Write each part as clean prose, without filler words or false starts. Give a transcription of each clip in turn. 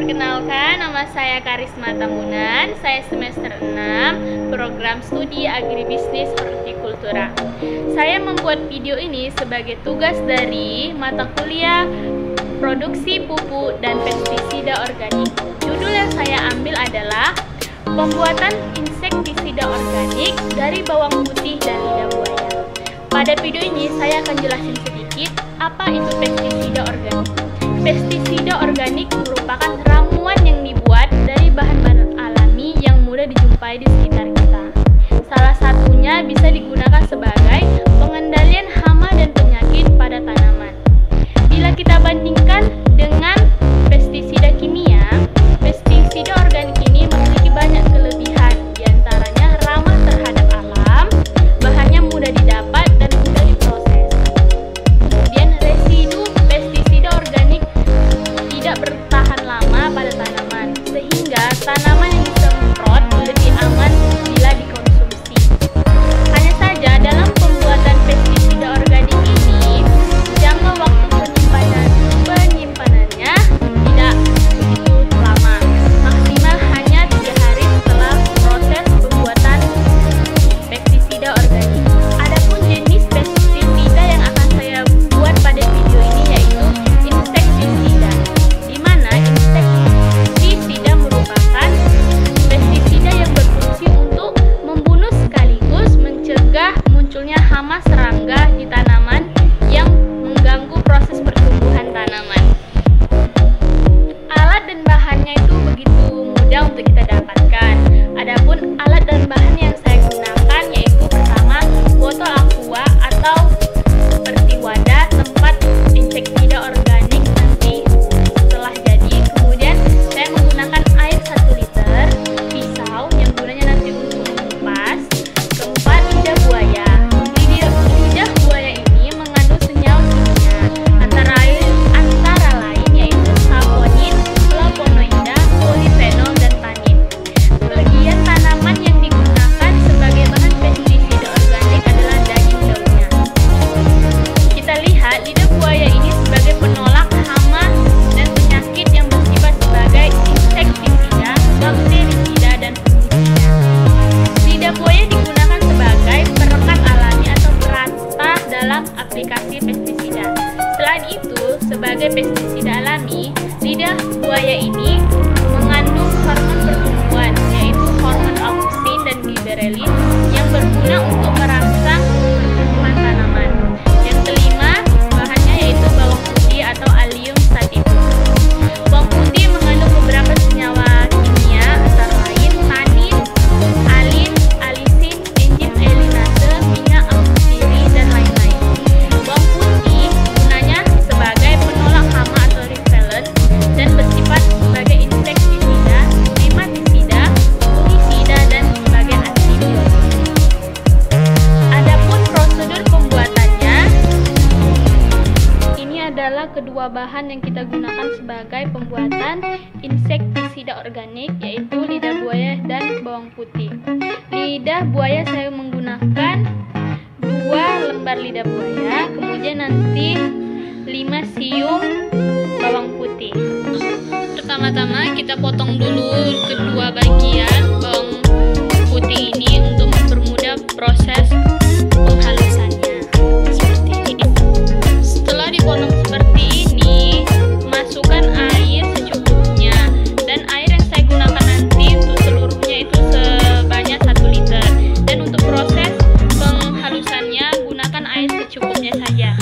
Perkenalkan, nama saya Karisma Tambunan. Saya semester 6, program studi Agribisnis Hortikultura. Saya membuat video ini sebagai tugas dari mata kuliah Produksi Pupuk dan Pestisida Organik. Judul yang saya ambil adalah Pembuatan Insektisida Organik dari Bawang Putih dan Lidah Buaya. Pada video ini saya akan jelasin sedikit apa itu pestisida organik. Pestisida organik merupakan ramuan yang dibuat dari bahan-bahan alami yang mudah dijumpai di sekitar kita. Salah satunya bisa digunakan sebagai pengendalian hama dan penyakit pada tanaman. Bila kita bandingkan dengan pestisida kimia, pestisida organik ini memiliki banyak kelebihan, diantaranya ramah terhadap alam, bahannya mudah didapat dan mudah diproses. Kemudian residu pestisida organik tidak bertahan lama pada tanaman, sehingga tanaman yang disemprot lebih aman bila dikonsumsi. Hanya saja dalam pembuatan pestisida organik ini, jangka waktu penyimpanannya tidak begitu lama, maksimal hanya 3 hari setelah proses pembuatan pestisida organik. Adapun jenis pestisida yang akan saya buat pada video ini yaitu insektisida, di mana insektisida merupakan pestisida yang berfungsi untuk membunuh sekaligus mencegah munculnya hama serangga di tanaman yang mengganggu proses pertumbuhan tanaman. Alat dan bahannya itu begitu mudah untuk kita dapatkan. Adapun alat dan bahan yang saya gunakan yaitu pertama botol aqua atau seperti wadah tempat insektisida organik nanti setelah jadi. Kemudian saya menggunakan air 1 liter, pisau yang gunanya nanti untuk mengupas, keempat lidah buaya. Lidah buaya ini mengandung senyawa kimia antara lain yaitu saponin, flavonoida, polifenol, dan tanin. Bagian tanaman yang digunakan sebagai bahan pestisida organik adalah daging daunnya. Kita lihat lidah buaya ini sebagai penolak hama dan penyakit yang bersifat sebagai insektisida, bakterisida, dan fungisida. Lidah buaya digunakan sebagai perekat alami atau perata dalam aplikasi pestisida. Selain itu, sebagai pestisida alami, lidah buaya ini mengandung hormon pertumbuhan, yaitu hormon auksin dan giberelin yang berguna untuk merangsang pertumbuhan tanaman. Yang kelima, bahannya yaitu bawang putih atau Allium sativum. Bawang putih mengandung beberapa senyawa kimia antara lain tanin, alin, alisin, enzim elinase, minyak amputiri, dan lain-lain. Bawang putih gunanya sebagai penolak hama atau repellent dan bersifat sebagai insektisida, nematisida, fungisida, dan sebagai antibiotik. Adapun prosedur pembuatannya, ini adalah kedua bahan yang kita gunakan sebagai pembuatan insektisida organik, yaitu lidah buaya dan bawang putih. Lidah buaya saya menggunakan 2 lembar lidah buaya, kemudian nanti 5 siung bawang putih. Pertama-tama kita potong dulu kedua bagian bawang putih ini untuk mempermudah proses penghalusannya. Seperti ini. Setelah dipotong seperti ini, masukkan air secukupnya, dan air yang saya gunakan nanti untuk seluruhnya itu sebanyak 1 liter. Dan untuk proses penghalusannya gunakan air secukupnya saja.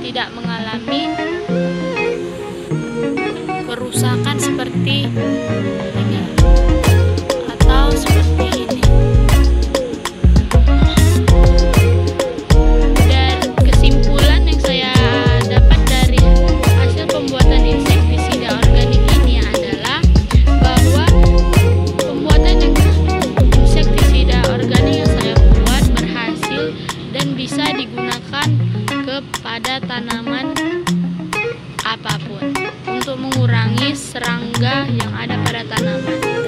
tidak mengalami kerusakan seperti ini atau seperti ini. Dan kesimpulan yang saya dapat dari hasil pembuatan insektisida organik ini adalah bahwa pembuatan insektisida organik yang saya buat berhasil dan bisa digunakan kepada tanaman apapun untuk mengurangi serangga yang ada pada tanaman.